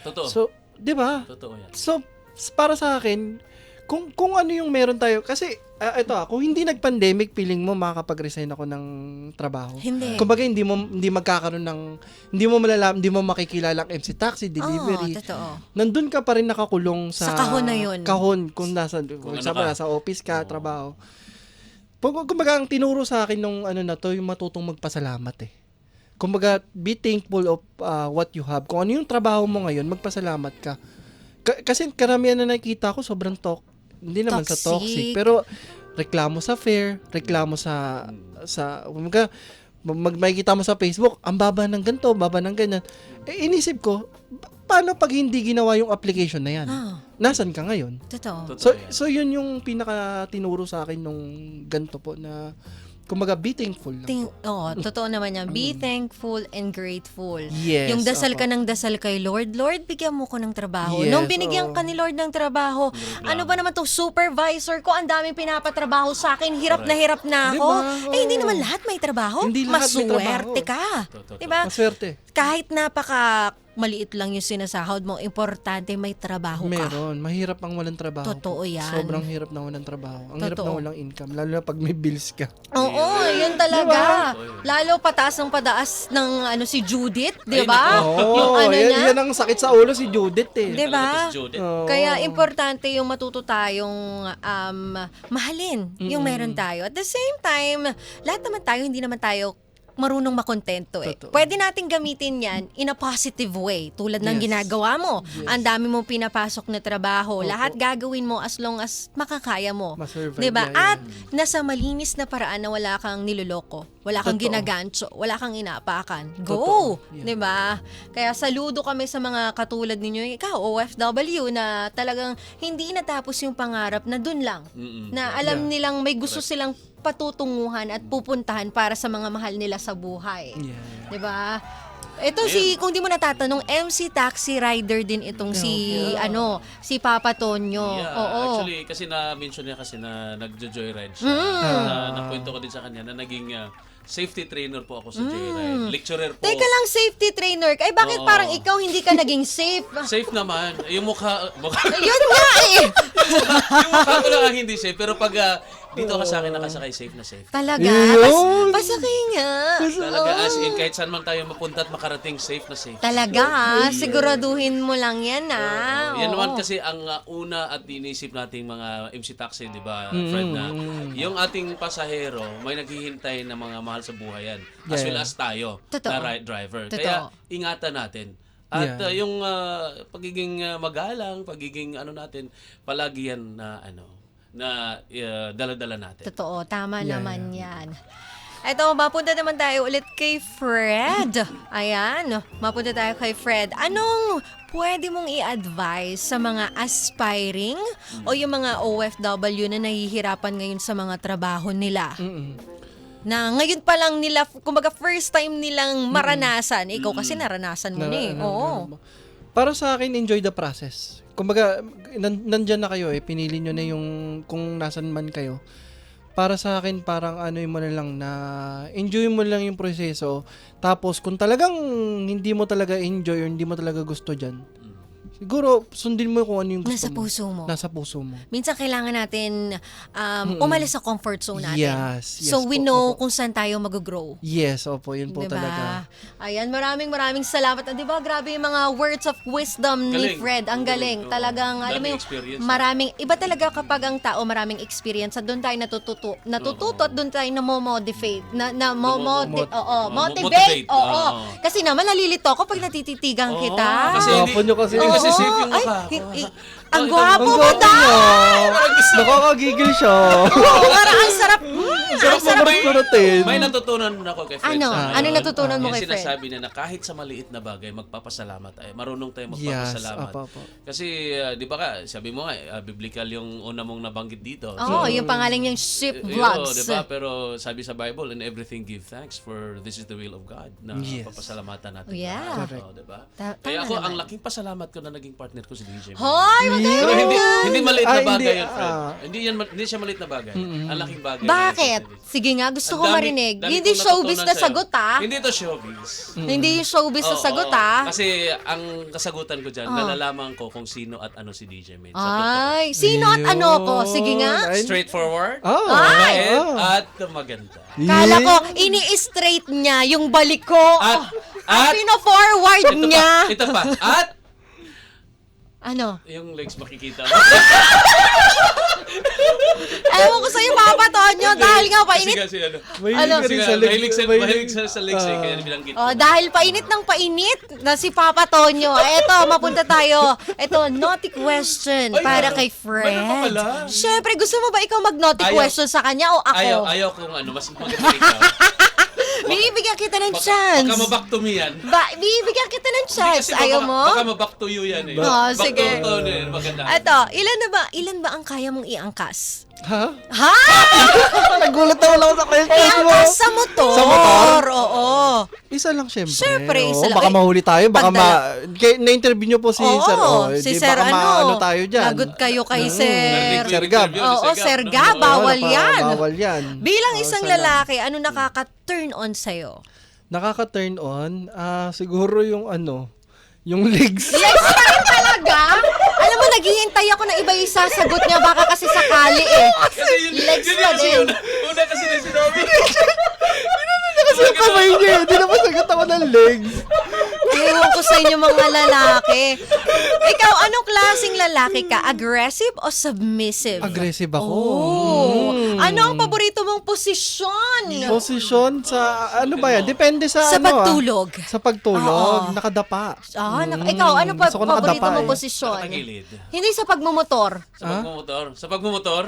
Totoo. So, 'di ba? Totoo yan. So, para sa akin, kung ano yung meron tayo kasi kung hindi nag-pandemic, feeling mo makakapag-resign ako ng trabaho. Hindi. Kumbaga hindi magkakaroon ng hindi mo makikilala ang MC taxi, delivery. Oo, totoo. Nandun ka pa rin nakakulong sa Sa kahon na yun. Kahon kung nasa Kung example, ano ka. nasa office ka, trabaho. Kumbaga, ang tinuro sa akin nung ano na to, yung matutong magpasalamat eh. Kumbaga, be thankful of what you have. Kung ano yung trabaho mo ngayon, magpasalamat ka. Kasi karamihan na nakikita ko, sobrang hindi naman sa toxic, pero reklamo sa fair, reklamo sa kumbaga, makikita mo sa Facebook, ang baba ng ganito, baba ng ganyan. Inisip ko, paano pag hindi ginawa yung application na yan? Nasaan ka ngayon? Totoo. So yun yung pinaka tinuro sa akin nung ganito po na kumbaga be thankful lang po. Totoo naman yan. Be thankful and grateful. Yes, Yung dasal ka ng dasal kay Lord, Lord, bigyan mo ko ng trabaho. Yes, Nung binigyan ka ni Lord ng trabaho, ano ba naman tong supervisor ko, ang daming pinapatrabaho sa akin, hirap na ako. Diba? Hindi naman lahat may trabaho. Hindi lahat may Maswerte trabaho. ka. Totoo. Diba? Maswerte. Kahit maliit lang yung sinasahod mo, importante may trabaho ka. Meron. Mahirap ang walang trabaho. Totoo yan. Sobrang hirap na walang trabaho. Ang hirap Totoo. na walang income. Lalo na pag may bills ka. Oo, yun talaga. Lalo pataas ng padaas ng si Judith, di ba? Yung ano niya. Yan ang sakit sa ulo si Judith eh. Di ba? Kalabas Judith. Oo. Kaya importante yung matuto tayong mahalin yung meron tayo. At the same time, lahat naman tayo, hindi naman tayo marunong makontento eh. Totoo. Pwede nating gamitin yan in a positive way. Tulad ng Yes. ginagawa mo. Yes. Ang dami mong pinapasok na trabaho. Opo. Lahat gagawin mo as long as makakaya mo. Ma-survive Diba? niya At nasa malinis na paraan na wala kang niloloko. Wala kang Totoo. ginagancho. Wala kang inaapakan. Go! Totoo. Yeah. Diba? Kaya saludo kami sa mga katulad ninyo. Ikaw, OFW, na talagang hindi natapos yung pangarap na dun lang. Na alam nilang may gusto silang patutunguhan at pupuntahan para sa mga mahal nila sa buhay. Yeah. 'Di ba? Ito kung di mo natatanong, MC taxi rider din itong si Papa Tonyo. Yeah, Oo. actually, kasi na-mention niya kasi na nagjo-joyride siya. Nakwento ko din sa kanya na naging safety trainer po ako sa joyride. Lecturer po. Teka lang, safety trainer ka. Bakit Oo. parang ikaw hindi ka naging safe? Safe naman. Yung mukha Yun nga eh. yung mukha ko lang ang hindi safe. Pero pag dito ka sa akin nakasakay, safe na safe. Talaga? Yun. Pasakay nga. Talaga, as in, kahit saan man tayo mapunta at makarating, safe na safe. Talaga siguraduhin mo lang yan Yan Oo. naman kasi ang una at inisip nating mga MC Taxi, di ba, friend, na yung ating pasahero, may naghihintay na mga mahal sa buhay yan. As well as tayo, Totoo. na driver. Totoo. Kaya ingatan natin. At Yeah. yung pagiging magalang, pagiging natin, palagi yan na dala-dala natin. Totoo, tama Yeah, naman yan. Ito, mapunta naman tayo ulit kay Fred. Ayan, mapunta tayo kay Fred. Anong pwede mong i-advise sa mga aspiring o yung mga OFW na nahihirapan ngayon sa mga trabaho nila? Na ngayon pa lang nila, kumbaga first time nilang maranasan. Ikaw kasi naranasan mo na eh. Oo. Para sa akin, enjoy the process. Kumbaga, nandyan na kayo eh. Pinili nyo na yung kung nasan man kayo. Para sa akin, parang mo na lang na enjoy mo lang yung proseso. Tapos, kung talagang hindi mo talaga enjoy or hindi mo talaga gusto dyan, siguro, sundin mo kung ano yung gusto Nasa mo. puso mo. Nasa puso mo. Minsan kailangan natin umalis sa comfort zone natin. Yes, So we po, know opo. kung saan tayo mag-grow. Yes, opo, yun po Diba? talaga. Ayan, maraming salamat. Di ba, grabe yung mga words of wisdom ni Galing. Fred. Ang galing. Oo. Talagang, alam mo Daming yung experience. iba talaga kapag ang tao maraming experience at doon tayo natututo at doon tayo motivate. Motivate. Motivate. Oo. Oo. Kasi naman, nalilito ako pag natititigan Oo, kita. kasi Gwapo nyo kasi. Hindi kasi Oo. safe yung Ay, mukha ko. ang Ito, gwapo Ang mo gwapo daw! niya. Nakakagigil siya. Parang ang sarap. Sarap mabarat-baratin. May natutunan ako kay Fred. Ano? sa- Ano natutunan mo yung kay Fred? sinasabi niya na kahit sa maliit na bagay, magpapasalamat tayo. Marunong tayo Yes, magpapasalamat. apo. Kasi, di ba sabi mo nga, biblical yung una mong nabanggit dito. Oo, yung pangalan niyang Ship Yun, Vlogs. di ba? Pero sabi sa Bible, in everything give thanks for this is the will of God. Na Yes. papasalamatan natin. Yeah. Correct. di ba? Tama Kaya ako, ang naman. laking pasalamat ko na naging partner ko si DJ. Hoy, wag kayo Pero hindi maliit na Ay, bagay hindi, yun, Fred. Hindi siya maliit na bagay. Ang laking bagay. Bakit? Sige nga, gusto ko Ang dami- marinig. dami Hindi kong showbiz natutunan na sa'yo. sagot ah. Hindi to showbiz. Hindi yung showbiz na Oo, sagot oo. ah. Kasi ang kasagutan ko dyan, nalalaman ko kung sino at ano si DJ Made. Sa totoo. Ay, sino at ano ko? Sige nga. Ay, Straightforward, Oh, Ay! at maganda. Kala ko, ini-straight niya yung balik ko. At At pino-forward ito niya. pa, ito pa. At Ano? Yung legs makikita. Ewan ko sa'yo, Papa Tonyo, dahil nga painit. Kasi ano. Ano? Mahilig ka rin sa legs. Mahilig sa legs eh, kaya binanggit ko. Oh, dahil painit ng painit na si Papa Tonyo. Eto, mapunta tayo. Eto, naughty question Ay, para ano? kay Fred. Ano ka pala? Siyempre, gusto mo ba ikaw mag-naughty Ayaw. question sa kanya o ako? Ayaw kung ano, mas maganda ikaw. Bibigyan kita ng Baka chance. maback to me yan. Bibigyan kita ng chance. Kasi Ayaw baka, mo? Baka maback to you yan eh. Oh, Back sige. to ano, maganda. Eto, ilan ba ang kaya mong iangkas? Ha? Ha? Nagulat naman ako sa question mo. Iangkas sa motor. Sa motor? Oo. Isa lang syempre. Syempre, isa lang. Baka Ay, mahuli tayo. Baka pagdala. na-interview nyo po si Oo, Sir. si di, Sir baka ano, tayo dyan. lagot kayo kay Narinig Sir. ko Sir yung Gab. interview ni Oo, Sir no? Gab, Oo. bawal yan. Bawal yan. Bilang Oo, isang isa lang. lalaki, ano nakaka-turn on sa'yo? Nakaka-turn on, siguro yung yung legs. Legs pa rin talaga? Alam mo, naghihintay ako na iba yung sasagot niya, baka kasi sakali eh. Kasi yun, Legs yun pa kasi din. una kasi na sinabi. Kasi yung kamay niya, hindi naman sagot ako ng legs. Ewan ko sa inyo mga lalaki. Ikaw, anong klaseng lalaki ka? Aggressive o submissive? Aggressive ako. Oh. Ano ang paborito mong posisyon? Posisyon sa, ano ba yan? Depende sa, Sa pagtulog. Sa pagtulog, Oo. nakadapa. Ikaw, ano pa Gusto ko paborito nakadapa mong eh. posisyon? Nakatagilid. Hindi sa pagmumotor. Sa pagmumotor?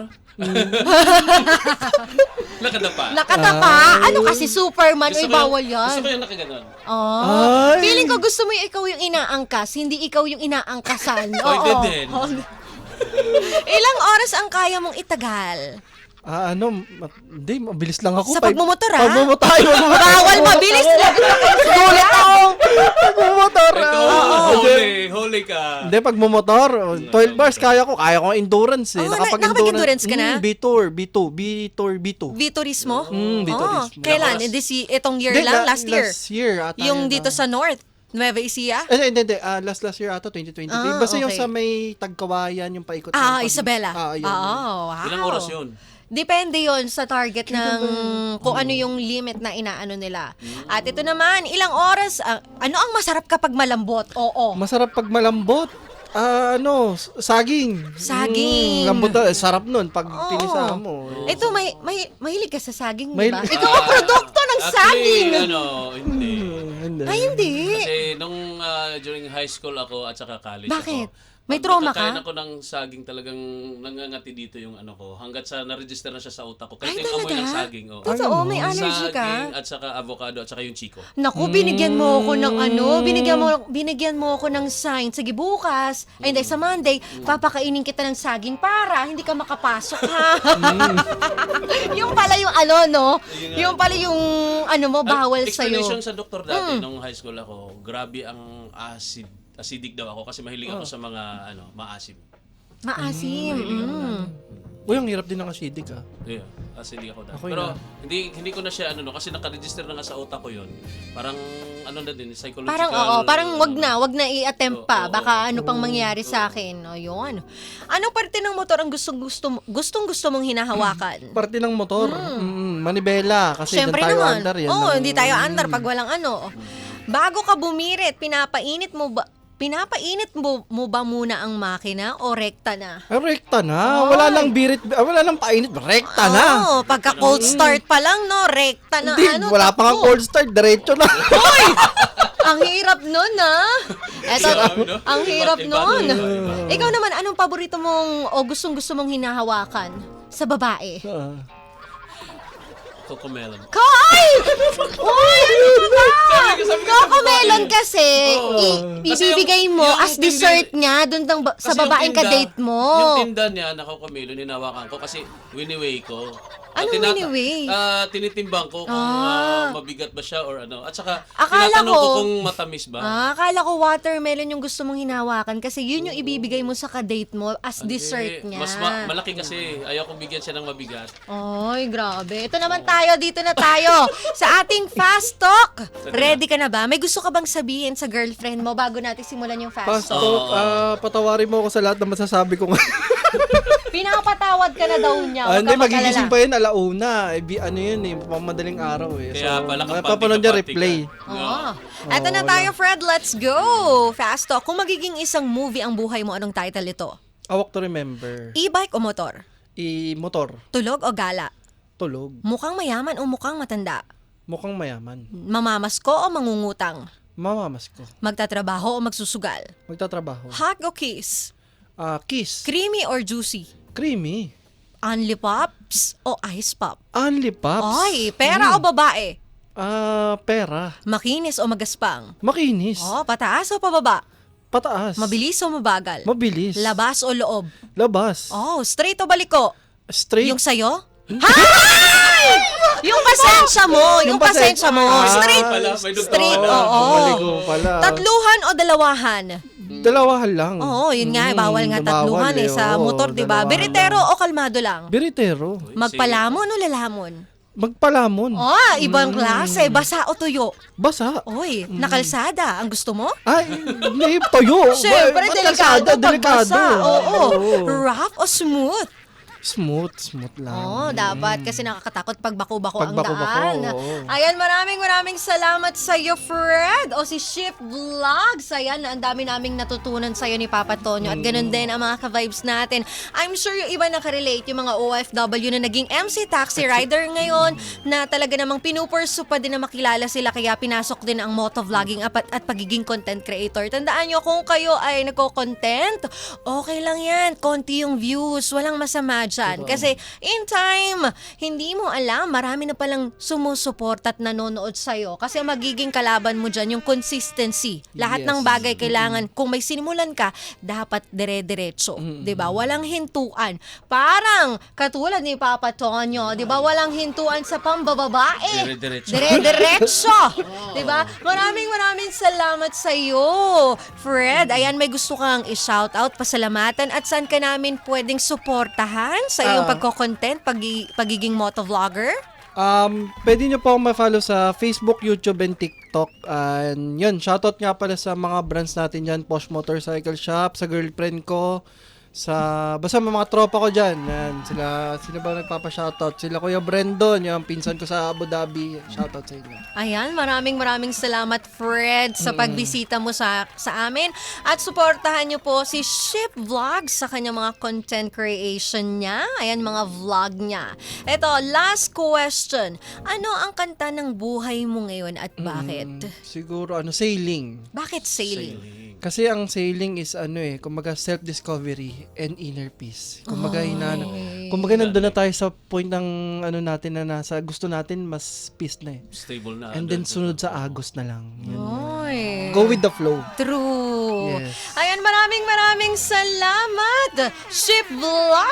Nakadapa. Nakatapa? Ano kasi Superman? Ay, bawal Gusto ko yan. yung nakaganon. Oh. Ay. Feeling ko gusto mo yung ikaw yung inaangkas, hindi ikaw yung inaangkasan. Oy, Oo. din. Ilang oras ang kaya mong itagal? Hindi, mabilis lang ako. Sa pagmumotor, ha? Pagmumotor. Bawal mabilis. Lagot na kayo sa Gulat ako. Pagmumotor. Ito, holy ka. Hindi, pagmumotor. 12 bars, kaya ko endurance eh. Oh, nakapag-endurance ka na? B-Tour. Vitorismo? Vitorismo. Kailan? Itong year lang? Last year? Last year. ata Yung yun, dito sa North? Nueva Ecija? Hindi. Last year ata, 2023. Basta yung okay. sa may Tagkawayan, yung paikot. Isabela. Yun. Wow. Ilang oras yun? Depende yon sa target ng kung ano yung limit na inaano nila. At ito naman, ilang oras, ano ang masarap kapag malambot? Oo. Masarap pag malambot. Saging. Saging. Lambot sarap nun pag pinisa mo. Ito, mahilig ka sa saging, di ba? Mahilig- Ikaw ang produkto ng saging! Hindi. Hindi. Ay, hindi. Kasi nung during high school ako at saka college Bakit? ako. May trauma ka? Nakakain ako ng saging talagang nangangati dito yung ano ko. Hanggat sa na-register na siya sa utak ko. Kahit Ay, yung amoy talaga? ng saging. Oh. Totoo, may allergy ka? Saging at saka avocado at saka yung chico. Naku, binigyan mo ako ng binigyan mo ako ng sign. Sige, bukas, ay hindi, sa Monday, papakainin kita ng saging para hindi ka makapasok, ha? Yung pala yung yung pala yung mo, bawal sa'yo. Explanation sa doktor dati nung high school ako, grabe ang acidic daw ako kasi mahilig ako sa mga maasim. Maasim. Uy, ang hirap din ng acidic Yeah, acidic ako dati. Ako Pero hindi ko na siya kasi naka-register na nga sa utak ko 'yon. Parang na din, psychological. Parang wag na i-attempt pa. Oo, Baka ano pang mangyari sa akin. O, yun. Anong parte ng motor ang gustong-gusto mong hinahawakan? Parte ng motor. Manibela. Kasi Siyempre doon tayo naman. under. Yan Oo, ang- hindi tayo under pag walang ano. Bago ka bumirit, pinapainit mo ba muna ang makina o rekta na? Rekta na. Wala nang birit. Wala nang painit. Rekta na. Oo, pagka cold start pa lang, no? Rekta na. Hindi, wala pa nga takbo. cold start. Diretso na. Ang hirap nun, ha? Eto, no? ang hirap Iba, nun. iba. Ikaw naman, anong paborito mong o gustong-gusto mong hinahawakan sa babae? Cocomelon. Koy! Uy, ano ba? Sabi ko, Cocomelon kasi, Kasi ibibigay mo yung as dessert niya dun sa Kasi babaeng yung tinda- ka-date mo. Yung tinda niya na cocomelon, hinawakan ko kasi winiweigh ko. Anong winiweigh? Tinitimbang ko kung mabigat ba siya or ano. At saka, Akala tinatanong ko ko- kung matamis ba. Akala ko watermelon yung gusto mong hinawakan kasi yun yung ibibigay mo sa ka-date mo as dessert Eh, niya. Mas malaki kasi. Ayaw kong bigyan siya ng mabigat. Ay, grabe. Ito naman tayo, dito na tayo. Sa ating fast talk. Ready ka na ba? May gusto ka bang sabihin sa girlfriend mo bago natin simulan yung fast talk? Pastor, patawarin mo ako sa lahat na masasabi ko. Pinapatawad ka na daw niya. Huwag Hindi, ka mag-alala. magigising pa yun, alauna. Ano yun eh, madaling araw eh. Kaya pala kapag mapapanood niya replay. Oo. Eto na tayo, Fred. Let's go. Fast talk. Kung magiging isang movie ang buhay mo, anong title ito? A Walk to Remember. E-bike o motor? Motor. Tulog o gala? Tulog. Mukhang mayaman o mukhang matanda? Mukhang mayaman. Mamamasko o mangungutang? Mamamas ko. Magtatrabaho o magsusugal? Magtatrabaho. Hug o kiss? Kiss. Creamy or juicy? Creamy. Only pops o ice pop? Only Pops. Ay, pera o babae? Pera. Makinis o magaspang? Makinis. Oh, pataas o pababa? Pataas. Mabilis o mabagal? Mabilis. Labas o loob? Labas. Oh, straight o baliko? Straight. Yung sayo? Hay! Yung pasensya mo, yung pasensya mo. Straight. May dugtong Straight, pala. oo. Maligo pala. Tatluhan o dalawahan? Dalawahan lang. Oo, yun nga, bawal nga tatluhan bawal sa oo, motor, di ba? dalawahan Biritero lang. o kalmado lang? Biritero. Magpalamon o lalamon? Magpalamon. Oh, ibang klase, basa o tuyo? Basa. Oy, nakalsada, ang gusto mo? Ay, may toyo. Siyempre, Ba't delikado kalsada? pag basa. Oo. Oo. Rough o smooth? Smooth lang. Oo, dapat kasi nakakatakot pag bako-bako Pag ang bako-bako, daan. oo. Ayan, maraming salamat sa iyo, Fred. O si Ship Vlogs. Ayan, ang dami naming natutunan sa iyo ni Papa Tonyo. At ganun din ang mga ka-vibes natin. I'm sure yung iba nakarelate, yung mga OFW na naging MC taxi rider ngayon, na talaga namang pinupursu pa din na makilala sila. Kaya pinasok din ang motovlogging at pagiging content creator. Tandaan nyo, kung kayo ay nagko-content, okay lang yan. Konti yung views. Walang masama dyan. Kasi in time, hindi mo alam, marami na palang sumusuport at nanonood sa'yo. Kasi ang magiging kalaban mo dyan, yung consistency. Lahat Yes. ng bagay kailangan, kung may sinimulan ka, dapat dire-diretso. 'Di ba? Walang hintuan. Parang katulad ni Papa Tonyo, 'di ba? Walang hintuan sa pambababae. Dire-diretso. Dire-diretso. 'Di ba? Maraming salamat sa iyo, Fred. Ayan, may gusto kang i-shoutout, pasalamatan, at saan ka namin pwedeng suportahan sa iyong pagko-content, pagiging motovlogger? Pwede nyo po akong ma-follow sa Facebook, YouTube, and TikTok. And yun, shoutout nga pala sa mga brands natin dyan, Posh Motorcycle Shop, sa girlfriend ko, basta mga tropa ko dyan. Yan, sila ba nagpapa-shoutout? Sila Kuya Brendon, yung pinsan ko sa Abu Dhabi. Shoutout sa inyo. Ayan, maraming salamat, Fred, sa pagbisita mo sa amin. At suportahan nyo po si Ship Vlogs sa kanyang mga content creation niya. Ayan, mga vlog niya. Ito, last question. Ano ang kanta ng buhay mo ngayon at bakit? Siguro, sailing. Bakit sailing? Kasi ang sailing is kumbaga self-discovery and inner peace. Kumbaga kumbaga nandun na tayo sa point ng natin na nasa gusto natin mas peace na eh. Stable na. And then sunod sa agos na lang. Yun. Oy. Go with the flow. True. Yes. Ayan, maraming salamat, Ship Vlogs.